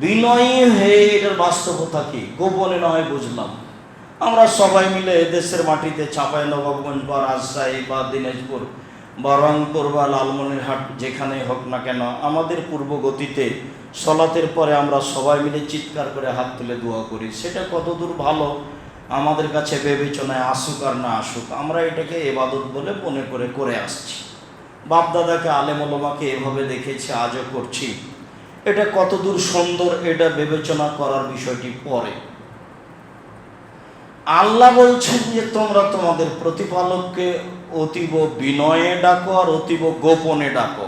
বিনয়ী হয়ে এটার বাস্তবতা কি, গোপনে নয় বুঝলাম। আমরা সবাই মিলে দেশের মাটিতে চাঁপাইনবাবগঞ্জ বা রাজশাহী বা দিনাজপুর বা রংপুর বা লালমনিরহাট যেখানে হোক না কেন, আমাদের পূর্বগতিতে সলাতের পরে আমরা সবাই মিলে চিৎকার করে হাত তুলে দোয়া করি। সেটা কতদূর ভালো আমাদের কাছে বিবেচনায় আসুক আর না আসুক, আমরা এটাকে ইবাদত বলে মনে করে আসছি। বাপদাদাকে আলেম ওলামাকে এভাবে দেখেছি, আজও করছি। এটা কতদূর সুন্দর এটা বিবেচনা করার বিষয়টি পরে। আল্লাহ বলছেন যে তোমরা তোমাদের প্রতিপালককে অতীব বিনয়ে ডাকো আর অতীব গোপনে ডাকো।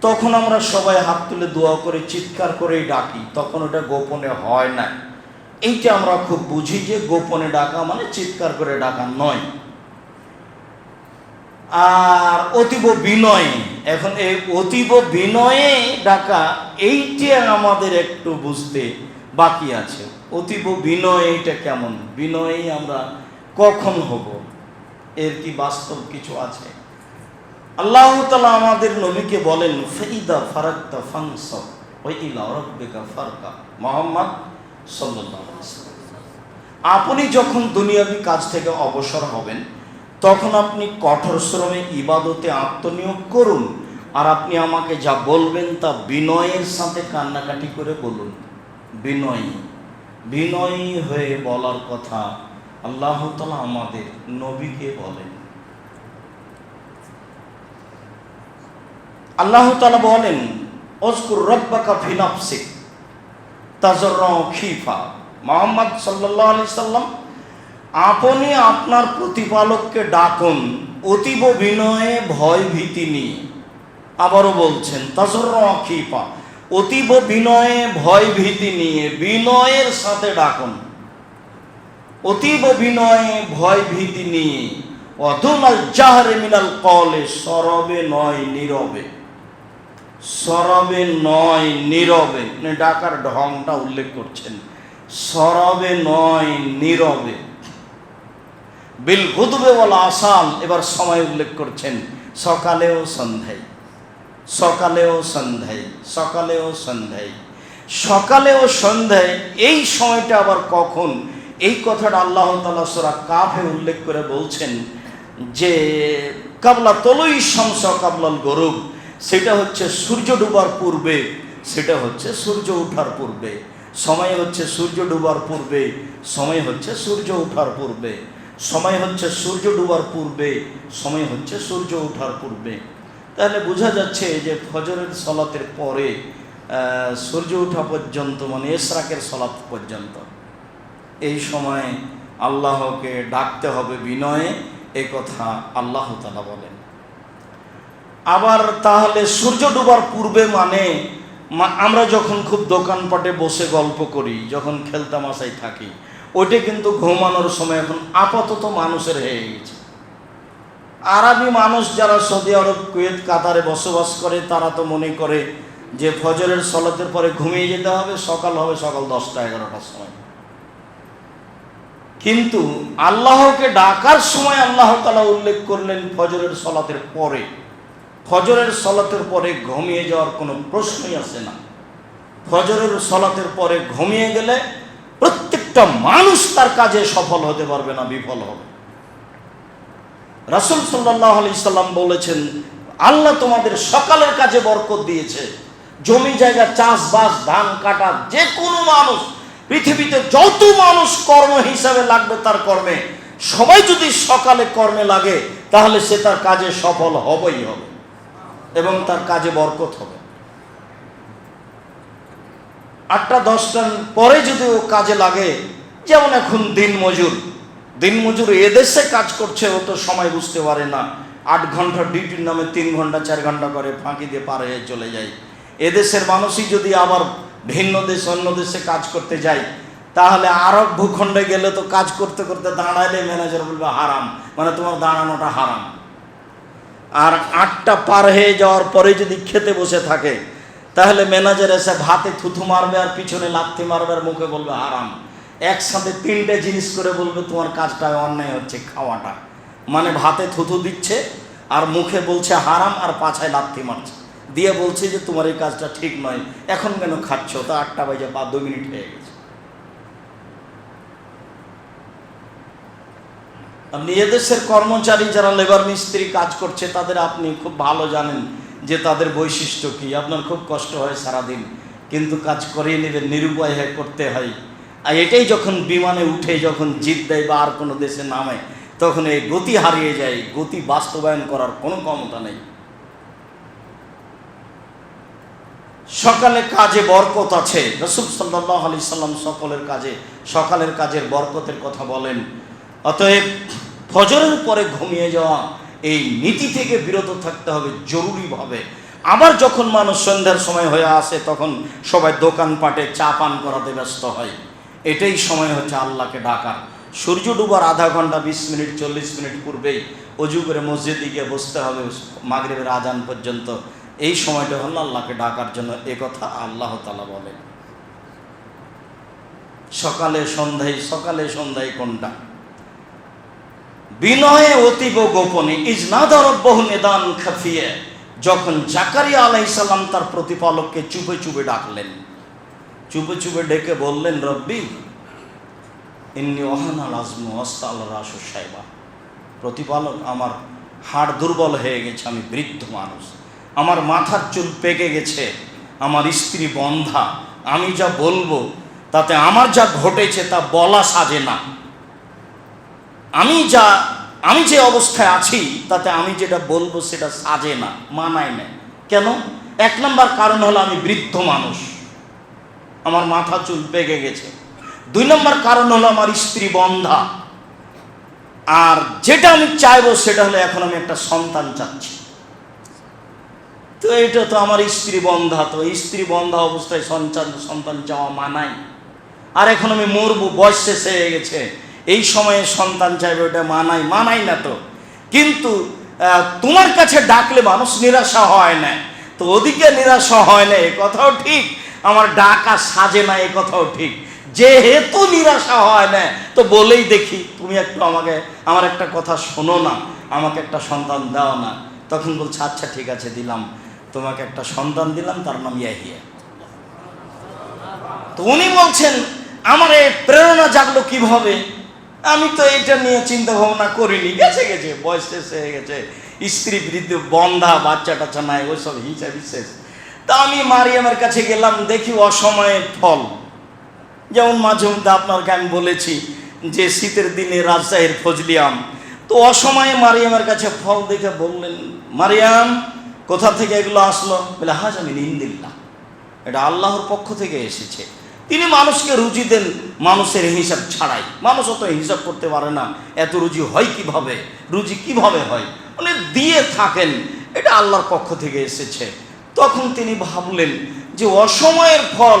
তখন আমরা সবাই হাত তুলে দোয়া করে চিৎকার করেই ডাকি, তখন ওটা গোপনে হয় না। এইটা আমরা খুব বুঝি যে গোপনে ডাকা মানে চিৎকার করে ডাকা নয়। আর অতীব বিনয়ে, এখন এই অতীব বিনয়ে ডাকা এইটা আমাদের একটু বুঝতে বাকি আছে। অতীব বিনয় এইটা কেমন, বিনয়ী আমরা কখন হব, এর কি বাস্তব কিছু আছে? আল্লাহ তাআলা আমাদের নবীকে বলেন ফাইদা ফারাকতা ফানসাব ওয়া ইলা রাব্বিকা ফারকা। মুহাম্মদ সাল্লাল্লাহু আলাইহি ওয়াসাল্লাম, আপনি যখন দুনিয়াবি কাজ থেকে অবসর হবেন তখন আপনি কঠোর শ্রমে ইবাদতে আত্মনিয়োগ করুন, আর আপনি আমাকে যা বলবেন তা বিনয়ের সাথে কান্নাকাটি করে বলুন। বিনয়ী হয়ে বলার কথা আল্লাহ তাআলা আমাদের নবীকে বলেন। আল্লাহ তাআলা বলেন উযকুর রাব্বাকা ফি নাফসিক তাযাররুআ খিফা। মুহাম্মদ সাল্লাল্লাহু আলাইহি সাল্লাম, আপনি আপনার প্রতিপালককে ডাকুন অতীব বিনয়ে ভয় ভীতি নিয়ে। আবারও বলছেন তাযাররুআ খিফা, অতীব বিনয়ে ভয় ভীতি নিয়ে, বিনয়ের সাথে ডাকুন, অতীব বিনয়ে ভয় ভীতি নিয়ে। ওয়াদুনাল জাহরে মিনাল কওলে, সরবে নয় নীরবে, সরবে নয় নীরবে, ডাকার ঢংটা উল্লেখ করছেন, সরবে নয় নীরবে। বিল গুদবে ওয়াল আসাল, এবার সময় উল্লেখ করছেন, সকালেও সন্ধ্যায়, সকালেও সন্ধ্যায়, সকালেও সন্ধ্যায়, সকালেও সন্ধ্যায়। এই সময়টা আবার কখন, এই কথাটা আল্লাহ তাআলা সূরা কাফে উল্লেখ করে বলছেন যে কাবলা তলুই শামস কাবলাল গরুব, সেটা হচ্ছে সূর্য ডুবার পূর্বে, সেটা হচ্ছে সূর্য ওঠার পূর্বে। সময় হচ্ছে সূর্য ডুবার পূর্বে, সময় হচ্ছে সূর্য ওঠার পূর্বে, সময় হচ্ছে সূর্য ডুবার পূর্বে, সময় হচ্ছে সূর্য ওঠার পূর্বে। তাহলে বোঝা যাচ্ছে যে ফজরের সলাতের পরে সূর্য ওঠা পর্যন্ত, মানে ইশরাকের সলাত পর্যন্ত, এই সময় আল্লাহকে ডাকতে হবে বিনয়ে, এই কথা আল্লাহ তাআলা বলেন। আবার তাহলে সূর্য ডুবার পূর্বে মানে আমরা যখন খুব দোকানপাটে বসে গল্প করি, যখন খেলতামাশায় থাকি, ওইটা কিন্তু ঘুমানোর সময় এখন আপাতত মানুষের হয়ে গেছে। আরবি মানুষ যারা সৌদি আরব, কুয়েত, কাতারে বসবাস করে, তারা তো মনে করে যে ফজরের সলাতের পরে ঘুমিয়ে যেতে হবে, সকাল হবে সকাল 10টা-11টার সময়। কিন্তু আল্লাহকে ডাকার সময় আল্লাহ তাআলা উল্লেখ করলেন ফজরের সলাতের পরে। ফজরের সলাতের পরে ঘুমিয়ে যাওয়ার কোনো প্রশ্নই আসে না। ফজরের সলাতের পরে ঘুমিয়ে গেলে প্রত্যেকটা মানুষ তার কাজে সফল হতে পারবে না, বিফল হবে। রাসূল সাল্লাল্লাহু আলাইহি সাল্লাম বলেছেন, আল্লাহ তোমাদের সকালের কাজে বরকত দিয়েছে। জমি জায়গা, চাষবাস, ধান কাটা, যে কোনো মানুষ, পৃথিবীতে যত মানুষ কর্ম হিসাবে লাগবে তার কর্মে, সবাই যদি সকালে কর্মে লাগে তাহলে সে তার কাজে সফল হবেই হবে এবং তার কাজে বরকত হবে। 8টা-10টার পরে যদি ও কাজে লাগে, যেমন এখন দিনমজুর এদেশে কাজ করছে, ও তো সময় বুঝতে পারে না, 8 ঘন্টা ডিউটির নামে 3 ঘন্টা 4 ঘন্টা করে ফাঁকি দিয়ে পার হয়ে চলে যায়। এদেশের মানুষই যদি আবার ভিন্ন দেশ, অন্য দেশে কাজ করতে যায়, তাহলে আরব ভূখণ্ডে গেলে তো কাজ করতে করতে দাঁড়াইলে ম্যানেজার বলবে হারাম, মানে তোমার দাঁড়ানোটা হারাম। আর 8টা পার হয়ে যাওয়ার পরে যদি খেতে বসে থাকে, তাহলে ম্যানেজার এসে ভাতে থুথু মারবে আর পিছনে লাথি মারবে আর মুখে বলবে হারাম। একসাথে 3টে জিনিস করে বলবে তোমার কাজটা অন্যায় হচ্ছে, খাওয়াটা, মানে ভাতে থুথু দিচ্ছে আর মুখে বলছে হারাম আর পাছায় লাথি মারছে। দিয়ে বলছে যে তোমার এই কাজটা ঠিক নয়, এখন কেন খাচ্ছ? তা 8টা বাজে 2 মিনিট হয়ে গেছে। আপনি এদেশের কর্মচারী যারা লেবার মিস্ত্রি কাজ করছে তাদের আপনি খুব ভালো জানেন যে তাদের বৈশিষ্ট্য কি। আপনার খুব কষ্ট হয় সারাদিন, কিন্তু কাজ করিয়ে নেবেন, নিরুপায় হয়ে করতে হয়। আর এটাই যখন বিমানে উঠে যখন জিত দেয় বা আর কোনো দেশে নামে, তখন এই গতি হারিয়ে যায়, গতি বাস্তবায়ন করার কোনো ক্ষমতা নেই। সকালে কাজে বরকত আছে। রাসূল সাল্লাল্লাহু আলাইহি সাল্লাম সকলের কাজে, সকালের কাজের বরকতের কথা বলেন। অতএব ফজরের পরে ঘুমিয়ে যাওয়া এই নীতি থেকে বিরত থাকতে হবে জরুরিভাবে। আবার যখন মানুষ সন্ধ্যার সময় হয়ে আসে তখন সবাই দোকানপাটে চা পান করাতে ব্যস্ত হয়। এটাই সময় হচ্ছে আল্লাহকে ডাকার। সূর্য ডুবার আধা ঘন্টা 20 মিনিট 40 মিনিট পূর্বেই অজু করে মসজিদে গিয়ে বসতে হবে মাগরিবের আজান পর্যন্ত। এই সময়টা হলো আল্লাহকে ডাকার জন্য। এ কথা আল্লাহ তাআলা বলেন। সকালে সন্ধ্যায় কোনটা? বিনয়ে অতীব গোপনে ইজনাদা রব্বাহু নিদান খাফিয়া, যখন জাকারিয়া আলাইহিস সালাম তার প্রতিপালককে চুপে চুপে ডাকলেন, চুপে চুপে ডেকে বললেন, রব্বি ইন্নী ওয়াহানাল আযমু ওয়াসতাল রাসু শাইবা, প্রতিপালক আমার হাড় দুর্বল হয়ে গেছে, আমি বৃদ্ধ মানুষ, আমার মাথার চুল পেকে গেছে, আমার স্ত্রী বন্ধা, আমি যা বলবো তাতে আমার যা ঘটেছে তা বলা সাজে না। আমি যে অবস্থায় আছি তাতে আমি যেটা বলবো সেটা সাজে না, মানায় না। কেন? 1 নম্বর কারণ হলো আমি বৃদ্ধ মানুষ, আমার মাথা চুল পেকে গেছে। 2 নম্বর কারণ হলো আমার স্ত্রী বন্ধা। আর যেটা আমি চাইবো সেটা হলো এখন আমি একটা সন্তান চাচ্ছি। তো এটা তো আমার স্ত্রী বন্ধা, তো স্ত্রী বন্ধা অবস্থায় সন্তান চাওয়া মানায়। আর এখন আমি মরবো, বয়স শেষ হয়ে গেছে, এই সময়ে সন্তান চাইবে, ওটা মানাই না তো। কিন্তু তোমার কাছে ডাকলে মানুষ নিরাশা হয় না, তো ওদিকে নিরাশা হয় না, এ কথাও ঠিক। আমার ডাকা সাজে না, এ কথাও ঠিক। যেহেতু নিরাশা হয় না, তো বলেই দেখি তুমি একটু আমার একটা কথা শোনো না, আমাকে একটা সন্তান দাও না। তখন বলছে আচ্ছা ঠিক আছে দিলাম, তোমাকে একটা সন্তান দিলাম, তার নাম ইয়াহিয়া। তো উনি বলছেন আমার এই প্রেরণা জাগলো কিভাবে? আমি তো এটা নিয়ে চিন্তা ভাবনা করিনি, গেছে বয়স শেষ হয়ে গেছে, স্ত্রী বৃদ্ধ বন্ধা, বাচ্চা টাচ্চা নাই, ওইসব হিসাব বিশেষ। তা আমি মারিয়ামের কাছে গেলাম, দেখি অসময়ের ফল। যেমন মাঝে মধ্যে আপনাকে আমি বলেছি যে শীতের দিনে রাজশাহীর ফজলি আম, তো অসময়ে মারিয়ামের কাছে ফল দেখে বললেন, মারিয়াম কোথা থেকে এগুলো আসলো? বলে হাজ আমি ইনদিল্লাহ, এটা আল্লাহর পক্ষ থেকে এসেছে। তিনি মানুষকে রুজি দেন মানুষের হিসাব ছাড়াই। মানুষ অত হিসাব করতে পারে না, এত রুজি হয় কিভাবে, রুজি কিভাবে হয়, উনি দিয়ে থাকেন, এটা আল্লাহর পক্ষ থেকে এসেছে। তখন তিনি ভাবলেন যে অসময়ের ফল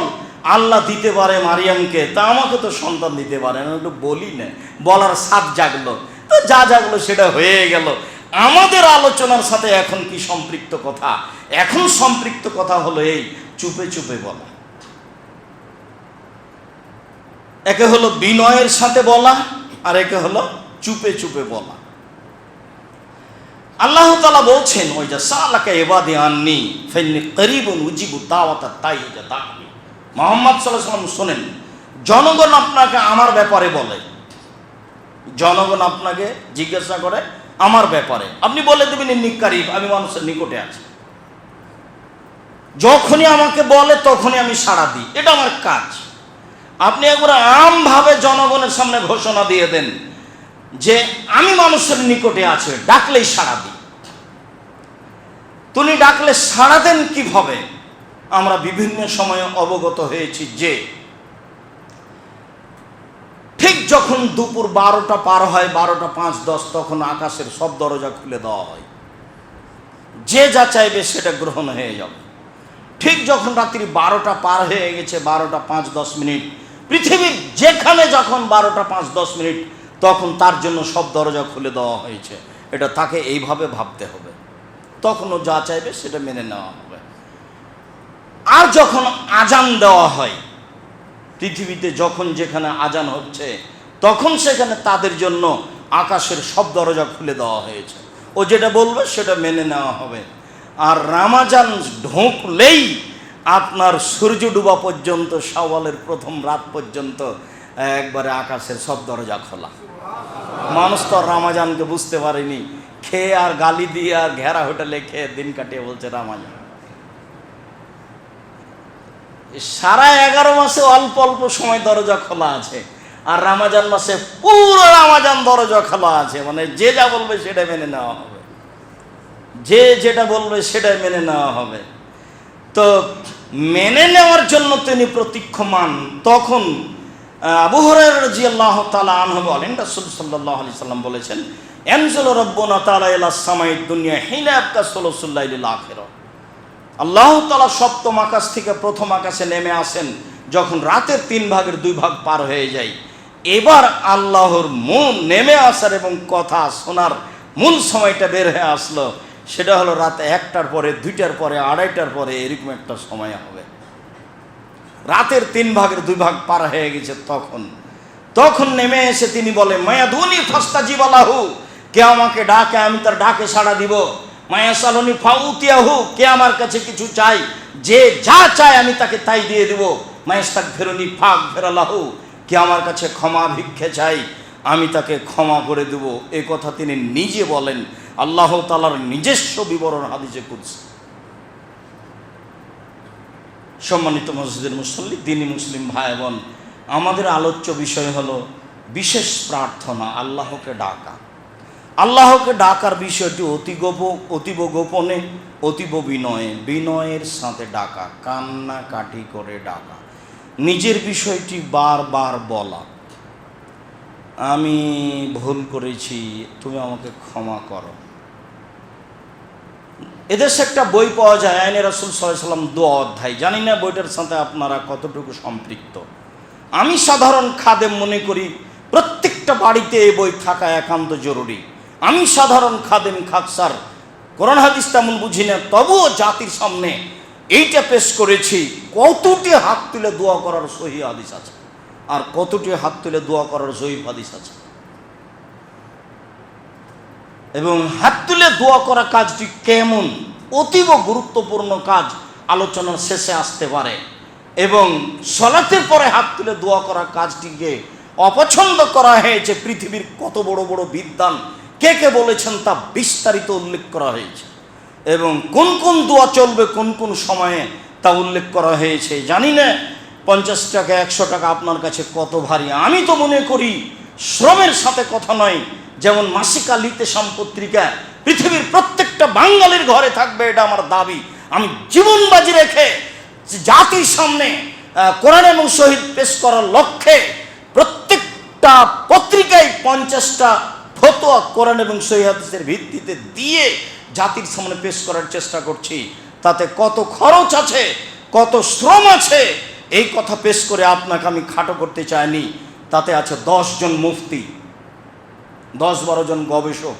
আল্লাহ দিতে পারে মারিয়ামকে, তা আমাকে তো সন্তান দিতে পারে না, একটু বলি না, বলার সাধ জাগলো। তো যা জাগলো সেটা হয়ে গেল। আমাদের আলোচনার সাথে এখন কি সম্পৃক্ত কথা? এখন সম্পৃক্ত কথা হলো এই চুপে চুপে বলা। একে হলো বিনয়ের সাথে বলা, আর একে হলো চুপে চুপে বলা। আল্লাহ তাআলা বলছেন, ওই যে সালাকা ইবাদি আননি ফাইন্নী করিবুন উজিবু দাওয়াতাত দাঈ ইযা দাআনি। মুহাম্মদ সাল্লাল্লাহু আলাইহি ওয়াসাল্লাম শোনেন, জনগণ আপনাকে আমার ব্যাপারে বলে, জনগণ আপনাকে জিজ্ঞাসা করে আমার ব্যাপারে, আপনি বলে দেবেন ইন্নী করিব, আমি মানুষের নিকটে আছি। যখনই আমাকে বলে তখনই আমি সাড়া দিই, এটা আমার কাজ। আপনি একবার আমভাবে জনগণের সামনে ঘোষণা দিয়ে দেন যে আমি মানুষের নিকটে আছি, ডাকলেই সাড়া দিই। তুমি ডাকলে সাড়া দেন কিভাবে? আমরা বিভিন্ন সময়ে অবগত হয়েছি যে ঠিক যখন দুপুর 12টা পার হয়, 12টা 5-10, তখন আকাশের সব দরজা খুলে দেওয়া হয়, যে যা চাইবে সেটা গ্রহণ হয়ে যাবে। ঠিক যখন রাত্রি 12টা পার হয়ে গেছে, 12টা 5-10 মিনিট, পৃথিবীর যেখানে যখন 12টা 5-10 মিনিট, তখন তার জন্য সব দরজা খুলে দেওয়া হয়েছে। এটা তাকে এইভাবে ভাবতে হবে, তখনও যা চাইবে সেটা মেনে নেওয়া হবে। আর যখন আজান দেওয়া হয়, পৃথিবীতে যখন যেখানে আজান হচ্ছে, তখন সেখানে তাদের জন্য আকাশের সব দরজা খুলে দেওয়া হয়েছে। ও যেটা বলবে সেটা মেনে নেওয়া হবে। আর রমজান ঢুকলেই আপনার সূর্য ডুবা পর্যন্ত, শাওয়ালের প্রথম রাত পর্যন্ত একবারে আকাশের সব দরজা খোলা। মানুষ তো রমজানকে বুঝতে পারেনি, খেয়ে আর গালি দিয়ে আর ঘেরা হোটেলে খেয়ে দিন কাটিয়ে বলছে রমজান। সারা 11 মাসে অল্প অল্প সময় দরজা খোলা আছে, আর রমজান মাসে পুরো রমজান দরজা খোলা আছে। মানে যে যা বলবে সেটা মেনে নেওয়া হবে, যে যেটা বলবে সেটাই মেনে নেওয়া হবে। তো মেনে নেওয়ার জন্য তিনি প্রতীক্ষমান। তখন আবু হুরায়রা রাদিয়াল্লাহু তাআলা আনহু বলেন, রাসূল সাল্লাল্লাহু আলাইহি সাল্লাম বলেছেন, ইয়ানজিলু রাব্বুনা তাআলা ইলাস সামাইদ দুনিয়া হিনা ইয়াবকা সুলুসুল লাইলিল আখির। আল্লাহ তাআলা সপ্তম আকাশ থেকে প্রথম আকাশে নেমে আসেন যখন রাতের 3 ভাগের 2 ভাগ পার হয়ে যায়। এবার আল্লাহর মূল নেমে আসার এবং কথা শোনার মূল সময়টা বের হয়ে আসলো। সেটা হলো রাত 1টার পরে, 2টার পরে, 2:30টার পরে, এরকম একটা সময় হবে। রাতের 3 ভাগের 2 ভাগ পার হয়ে গেছে। তখন নেমে এসে তিনি বলে, মায়াদুনি ফাস্তাজিব লাহু, কে আমাকে ডাকে আমি তার ডাকে সাড়া দিব। মায়াসালুনি ফাউতিয়াহু, কে আমার কাছে কিছু চাই, যে যা চায় আমি তাকে তাই দিয়ে দেব। মায়াস্তাগফিরুনি ফাগফির লাহু, কে আমার কাছে ক্ষমা ভিক্ষে চাই আমি তাকে ক্ষমা করে দেব। এই কথা তিনি নিজে বলেন, আল্লাহ তাআলার নিজস্ব বিবরণ হাদিসে কুদসি। সম্মানিত মসজিদের মুসল্লি, দ্বীনি মুসলিম ভাই বোন, আমাদের আলোচ্য বিষয় হলো বিশেষ প্রার্থনা, আল্লাহকে ডাকা। আল্লাহকে ডাকার বিষয়টি অতীব গোপনে, অতীব বিনয়ের সাথে ডাকা, কান্নাকাটি করে ডাকা, নিজের বিষয়টি বারবার বলা, আমি ভুল করেছি, তুমি আমাকে ক্ষমা করো। এদেশে একটা বই পাওয়া যায়, আইনে রাসূল সাল্লাল্লাহু আলাইহি ওয়াসাল্লাম 2 অধ্যায়। জানি না বইটার সাথে আপনারা কতটুকু সম্পৃক্ত। আমি সাধারণ খাদেম মনে করি প্রত্যেকটা বাড়িতে এই বই থাকা একান্ত জরুরি। আমি সাধারণ খাদেম খাকসার, কোরআন হাদিস তেমন বুঝি না, তবুও জাতির সামনে এইটা পেশ করেছি। কতটি হাত তুলে দোয়া করার সহিহ হাদিস আছে, আর কতটি হাত তুলে দোয়া করার জয়ীফ হাদিস আছে। এবং হাত তুলে দোয়া করা কাজটি কেমন, অতীব গুরুত্বপূর্ণ কাজ আলোচনার শেষে আসতে পারে। এবং সালাতের পরে হাত তুলে দোয়া করা কাজটিকে অপছন্দ করা হয়েছে। পৃথিবীর কত বড় বড় বিদ্বান কে কে বলেছেন তা বিস্তারিত উল্লেখ করা হয়েছে, এবং কোন কোন দোয়া চলবে কোন কোন সময়ে তা উল্লেখ করা হয়েছে। জানি না 50 টাকা 100 টাকা আপনার কাছে কত ভারী। আমি তো মনে করি শ্রমের সাথে কথা নয়। যেমন মাসিকা লিতেশাম পত্রিকা পৃথিবীর প্রত্যেকটা বাঙালির ঘরে থাকবে, এটা আমার দাবি। আমি জীবন বাজি রেখে জাতির সামনে কোরআন এবং শহীদ পেশ করার লক্ষ্যে প্রত্যেকটা পত্রিকায় 50টা ফতোয়া কোরআন এবং সহিহ হাদিসের ভিত্তিতে দিয়ে জাতির সামনে পেশ করার চেষ্টা করছি। তাতে কত খরচ আছে, কত শ্রম আছে, এই কথা পেশ করে আপনাকে আমি খাটো করতে চাইনি। তাতে আছে 10 জন মুফতি, 10-12 জন গবেষক,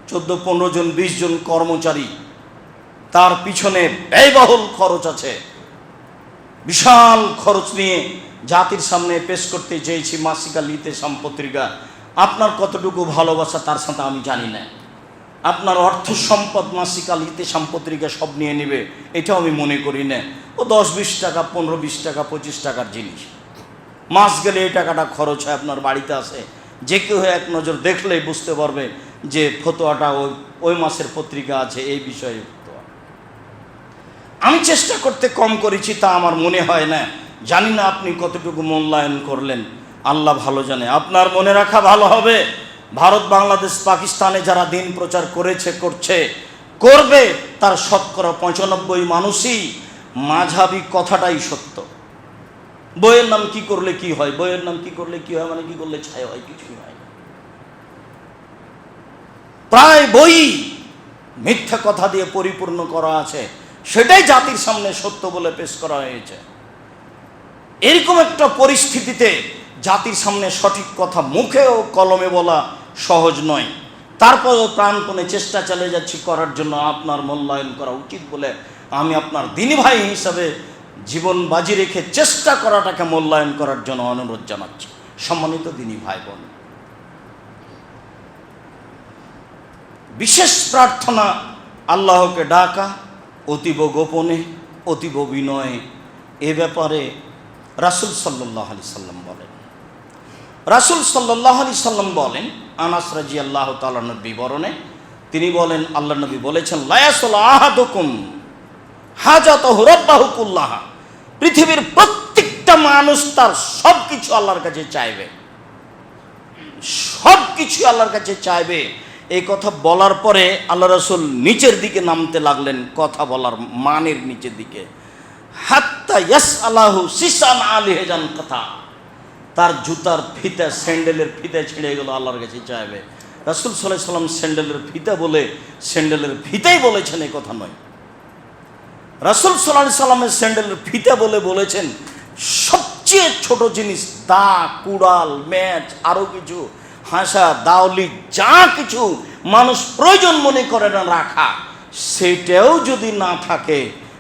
14-15 জন 20 জন কর্মচারী, তার পিছনে ব্যয়বহুল খরচ আছে। বিশাল খরচ নিয়ে জাতির সামনে পেশ করতে চেয়েছি মাসিকা লিতেশাম পত্রিকা। আপনার কতটুকু ভালোবাসা তার সাথে আমি জানি না। আপনার অর্থ সম্পদ মাসিকা লিতেশাম পত্রিকা সব নিয়ে নেবে এটাও আমি মনে করি না। ও 10-20 টাকা, 15-20 টাকা, 25 টাকার জিনিস, মাস গেলে এই টাকাটা খরচ হয়, আপনার বাড়িতে আসে। যে কেউ এক নজর দেখলেই বুঝতে পারবে যে ফতোয়াটা ওই মাসের পত্রিকা আছে এই বিষয়ে ফতোয়া। আমি চেষ্টা করতে কম করেছি তা আমার মনে হয় না। জানি না আপনি কতটুকু মূল্যায়ন করলেন, আল্লাহ ভালো জানে। আপনার মনে রাখা ভালো হবে, ভারত, বাংলাদেশ, পাকিস্তানে যারা দিন প্রচার করেছে, করবে, তার শতকরা 95 মানুষই মাঝহাবি কথাটাই সত্য। বইয়ের নাম কি করলে কি হয়, বইয়ের নাম কি করলে কি হয়, মানে কি করলে ছায় হয়, কিছুই হয়। প্রায় বই মিথ্যা কথা দিয়ে পরিপূর্ণ করা আছে, সেটাই জাতির সামনে সত্য বলে পেশ করা হয়েছে। এরকম একটা পরিস্থিতিতে জাতির সামনে সঠিক কথা মুখে ও কলমে বলা সহজ নয়। তারপরেও প্রাণপণে চেষ্টা চালিয়ে যাচ্ছি করার জন্য। আপনার মূল্যায়ন করা উচিত বলে আমি আপনার দ্বীনি ভাই হিসাবে জীবন বাজি রেখে চেষ্টা করাটাকে মূল্যায়ন করার জন্য অনুরোধ জানাচ্ছি। সম্মানিত দ্বীনি ভাই বোন, বিশেষ প্রার্থনা আল্লাহকে ডাকা অতীব গোপনে, অতীব বিনয়ে, এ ব্যাপারে রাসূল সাল্লাল্লাহু আলাইহি সাল্লাম বলেন। রাসূল সাল্লাল্লাহু আলাইহি সাল্লাম বলেন, আনাস রাদিয়াল্লাহু তাআলা আনহুর বিবরণে তিনি বলেন, আল্লাহ নবী বলেছেন, লা ইয়াসআলু আহাদুকুম হাজাতাহু রাব্বাহু কুল্লাহা, পৃথিবীর প্রত্যেকটা মানুষ তার সব কিছু আল্লাহর কাছে চাইবে, সব কিছু আল্লাহর কাছে চাইবে। এই কথা বলার পরে আল্লাহ রাসূল নিচের দিকে নামতে লাগলেন, কথা বলার মানের নিচের দিকে, হাত্তা ইয়াসআলাহু সিসান আলিহাজান কথা, তার জুতার ফিতা, স্যান্ডেলের ফিতা ছিঁড়ে গেল, আল্লাহর কাছে চাইবে। রাসূল সাল্লাল্লাহু আলাইহি সাল্লাম স্যান্ডেলের ফিতা বলে স্যান্ডেলের ফিতাই বলেছেন, এই কথা নয়। রাসূল সাল্লাল্লাহু আলাইহি সাল্লামের স্যান্ডেলের ফিতা বলে বলেছেন সবচেয়ে ছোট জিনিস, দা, কুড়াল, ম্যাচ, আরও কিছু হাসা, দাওলি, যা কিছু মানুষ প্রয়োজন মনে করে না রাখা, সেটাও যদি না থাকে,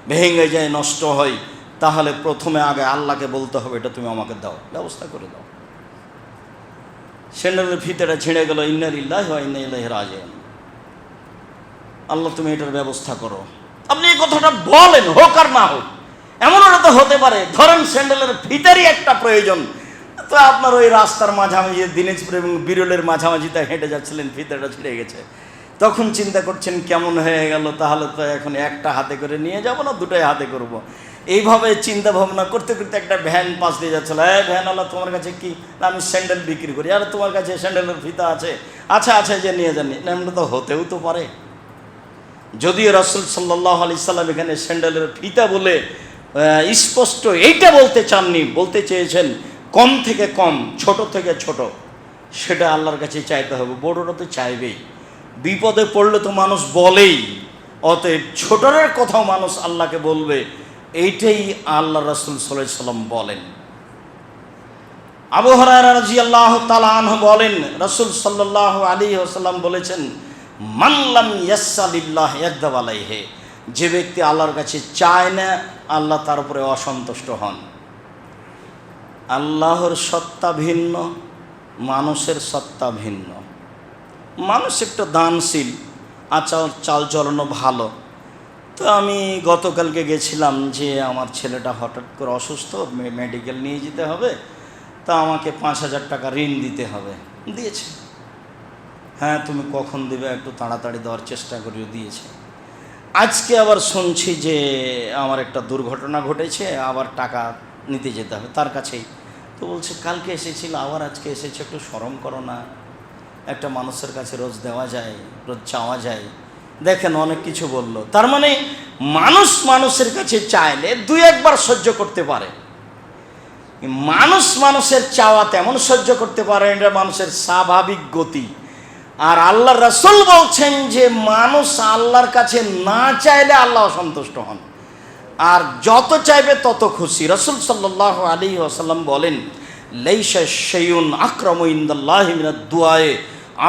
ভেঙে যায়, নষ্ট হয়, তাহলে প্রথমে আগে আল্লাহকে বলতে হবে, এটা তুমি আমাকে দাও, ব্যবস্থা করে দাও। স্যান্ডেলের ফিতাটা ছিঁড়ে গেল, ইন্না লিল্লাহি ওয়া ইন্না ইলাইহি রাজিউন, আল্লাহ তুমি এটার ব্যবস্থা করো। আপনি এই কথাটা বলেন, হোক আর না হোক। এমনও তো হতে পারে, ধরেন স্যান্ডেলের ফিতারই একটা প্রয়োজন, তো আপনার ওই রাস্তার মাঝামাঝি, দিনাজপুর এবং বিরলের মাঝামাঝিতে হেঁটে যাচ্ছিলেন, ফিতাটা ছিঁড়ে গেছে, তখন চিন্তা করছেন কেমন হয়ে গেল, তাহলে তো এখন একটা হাতে করে নিয়ে যাব না, দুটোই হাতে করব। এইভাবে চিন্তা ভাবনা করতে করতে একটা ভ্যান পাশ দিয়ে যাচ্ছিল, ভ্যান আল্লাহ তোমার কাছে কি? না, আমি স্যান্ডেল বিক্রি করি। আর তোমার কাছে স্যান্ডেলের ফিতা আছে? আচ্ছা আচ্ছা, যে নিয়ে জানি না। এমন তো হতেও তো পারে। যদিও রাসূল সাল্লাল্লাহু আলাইহি সাল্লাম এখানে স্যান্ডেলের ফিতা বলে স্পষ্ট এইটা বলতে চাননি, বলতে চেয়েছেন কম থেকে কম, ছোট থেকে ছোট, সেটা আল্লাহর কাছে চাইতে হবে। বড়রা তো চাইবেই, বিপদে পড়লে তো মানুষ বলেই, অতএব ছোটরের কথাও মানুষ আল্লাহকে বলবে, এইটাই আল্লাহ রাসূল সাল্লাল্লাহু আলাইহি সাল্লাম বলেন। আবু হুরায়রা রাদিয়াল্লাহু তাআলা আনহু বলেন, রাসূল সাল্লাল্লাহু আলাইহি ওয়াসাল্লাম বলেছেন, মান লাম ইয়াসআলিল্লাহ ইয়াগদাব আলাইহি, যে ব্যক্তি আল্লাহর কাছে চায় না, আল্লাহ তার উপরে অসন্তুষ্ট হন। আল্লাহর সত্তা ভিন্ন, মানুষের সত্তা ভিন্ন। মানুষ একটু দানশীল, আচার চালচলনও ভালো। তো আমি গতকালকে গেছিলাম যে আমার ছেলেটা হঠাৎ করে অসুস্থ, মেডিকেল নিয়ে যেতে হবে, তা আমাকে 5,000 টাকা ঋণ দিতে হবে। দিয়েছে। হ্যাঁ, তুমি কখন দেবে, একটু তাড়াতাড়ি দেওয়ার চেষ্টা করিও, দিয়েছে। আজকে আবার শুনছি যে আমার একটা দুর্ঘটনা ঘটেছে, আবার টাকা নিতে যেতে হবে তার কাছেই। তো বলছে কালকে এসেছিল, আবার আজকে এসেছে, একটু শরম করো না, একটা মানুষের কাছে রোজ দেওয়া যায়, রোজ চাওয়া যায়। দেখেন অনেক কিছু বলল। তার মানে মানুষ মানুষের কাছে চাইলে দুই একবার সহ্য করতে পারে, মানুষ মানুষের চাওয়া তেমন সহ্য করতে পারে, এটা মানুষের স্বাভাবিক গতি। আর আল্লাহ রাসূল বলছেন যে মানুষ আল্লাহর কাছে না চাইলে আল্লাহ অসন্তুষ্ট হন, আর যত চাইবে তত খুশি। রাসূল সাল্লাল্লাহু আলাইহি ওয়াসাল্লাম বলেন, লাইসা শাইউন আকরামু ইনদাল্লাহি মিনাদ দুআয়ে,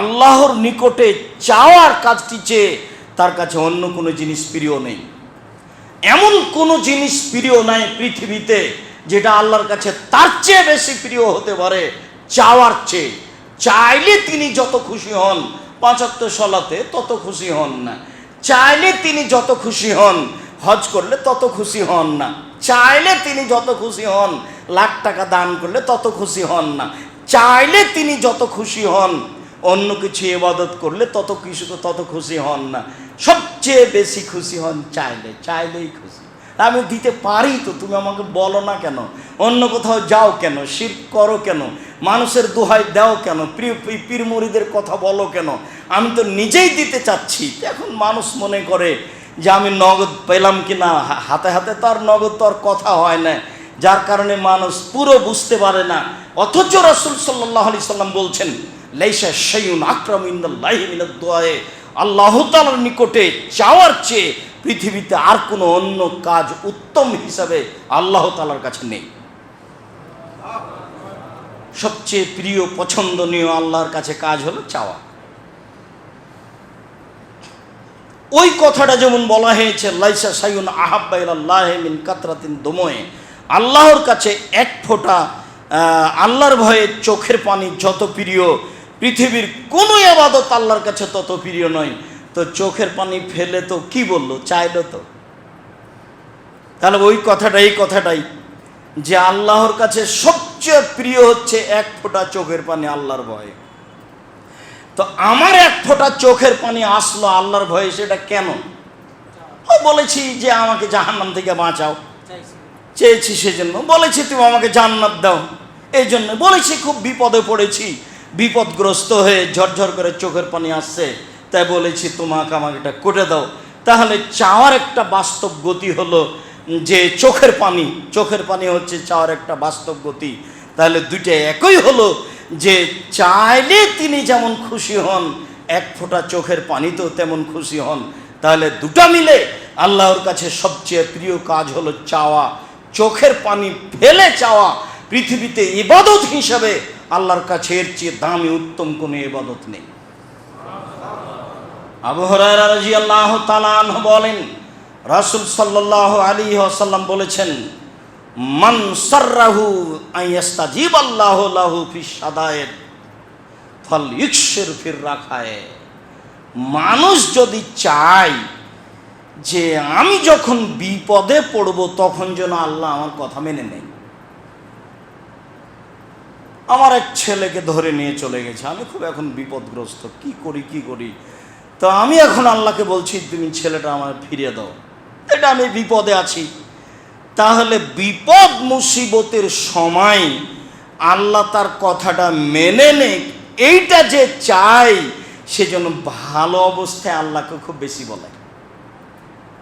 আল্লাহর নিকটে চাওয়ার কাজটি চেয়ে তার কাছে অন্য কোনো জিনিস প্রিয় নেই। এমন কোনো জিনিস প্রিয় নাই পৃথিবীতে যেটা আল্লাহর কাছে তার চেয়ে বেশি প্রিয় হতে পারে চাওয়ার চেয়ে। চাইলে তিনি যত খুশি হন, 5 ওয়াক্ত সালাতে তত খুশি হন না। চাইলে তিনি যত খুশি হন, হজ করলে তত খুশি হন না। চাইলে তিনি যত খুশি হন, লাখ টাকা দান করলে তত খুশি হন না। চাইলে তিনি যত খুশি হন, অন্য কিছু ইবাদত করলে তত খুশি হন না। সবচেয়ে বেশি খুশি হন চাইলেই খুশি। আমি দিতে পারি তো, তুমি আমাকে বলো না কেন? অন্য কোথাও যাও কেন? শিরক করো কেন? মানুষের দোহাই দাও কেন? পীর মুরিদের কথা বলো কেন? আমি তো নিজেই দিতে চাচ্ছি। এখন মানুষ মনে করে যে আমি নগদ পেলাম কি না, হাতে হাতে তো আর নগদ তো আর কথা হয় না, যার কারণে মানুষ পুরো বুঝতে পারে না। অথচ রাসূল সাল্লাল্লাহু আলাইহি সাল্লাম বলছেন, লাইসা শাইউন আকরামু ইনদাল্লাহি মিনাদ দুআয়ে, আল্লাহ তাআলার নিকটে চাওয়ার চেয়ে পৃথিবীতে আর কোনো অন্য কাজ উত্তম হিসাবে আল্লাহ তাআলার কাছে নেই। সবচেয়ে প্রিয় পছন্দনীয় আল্লাহর কাছে কাজ হলো চাওয়া। ওই কথাটা যেমন বলা হয়েছে, লাইসা শাইউন আহাব্বা ইলাল্লাহি মিন কাতরাতিন দুমুয়ে, আল্লাহর কাছে এক ফোঁটা আল্লাহর ভয়ে চোখের পানি যত প্রিয়, পৃথিবীর কোনো ইবাদত আল্লাহর কাছে তত প্রিয় নয়। তো চোখের পানি ফেলে তো কি বললো, চাইলো তো। তাহলে ওই কথাটাই, এই কথাটাই যে আল্লাহর কাছে সবচেয়ে প্রিয় হচ্ছে এক ফোঁটা চোখের পানি আল্লাহর ভয়ে। তো আমার এক ফোঁটা চোখের পানি আসলো আল্লাহর ভয়ে, সেটা কেন? বলেছি যে আমাকে জাহান্নাম থেকে বাঁচাও, চেয়েছি সেজন্য। বলেছি তুমি আমাকে জান্নাত দাও, এই জন্য। বলেছি খুব বিপদে পড়েছি, বিপদগ্রস্ত হয়ে ঝরঝর করে চোখের পানি আসছে, তাই বলেছি তোমাকে আমাকে এটা করে দাও। তাহলে চাওয়ার একটা বাস্তব গতি হলো যে চোখের পানি, চোখের পানি হচ্ছে চাওয়ার একটা বাস্তব গতি। তাহলে দুইটা একই হলো যে চাইলে তিনি যেমন খুশি হন, এক ফোঁটা চোখের পানিতেও তেমন খুশি হন। তাহলে দুটা মিলে আল্লাহর কাছে সবচেয়ে প্রিয় কাজ হলো চাওয়া, চোখের পানি ফেলে চাওয়া। পৃথিবীতে ইবাদত হিসাবে আল্লাহর কাছে এর চেয়ে দামি উত্তম কোনো ইবাদত নেই। আবু হুরায়রা রাদিয়াল্লাহু তাআলা আনহু বলেন, রাসূল সাল্লাল্লাহু আলাইহি ওয়াসাল্লাম বলেছেন, মান সাররাহু আইয়াস্তাজিবাল্লাহু লাহু ফিস সাদায়েদ ফালইকসির ফির রাখায়ে। মানুষ যদি চায় যে আমি যখন বিপদে পড়ব তখন যেন আল্লাহ আমার কথা মেনে নেয়। আমার এক ছেলেকে ধরে নিয়ে চলে গেছে, আমি খুব এখন বিপদগ্রস্ত, কি করি। তো আমি এখন আল্লাহকে বলছি তুমি ছেলেটা আমার ফিরিয়ে দাও, এটা আমি বিপদে আছি। তাহলে বিপদ মুসিবতের সময় আল্লাহ তার কথাটা মেনে নেয়, এইটা যে চাই, সেজন্য ভালো অবস্থায় আল্লাহকে খুব বেশি বলে।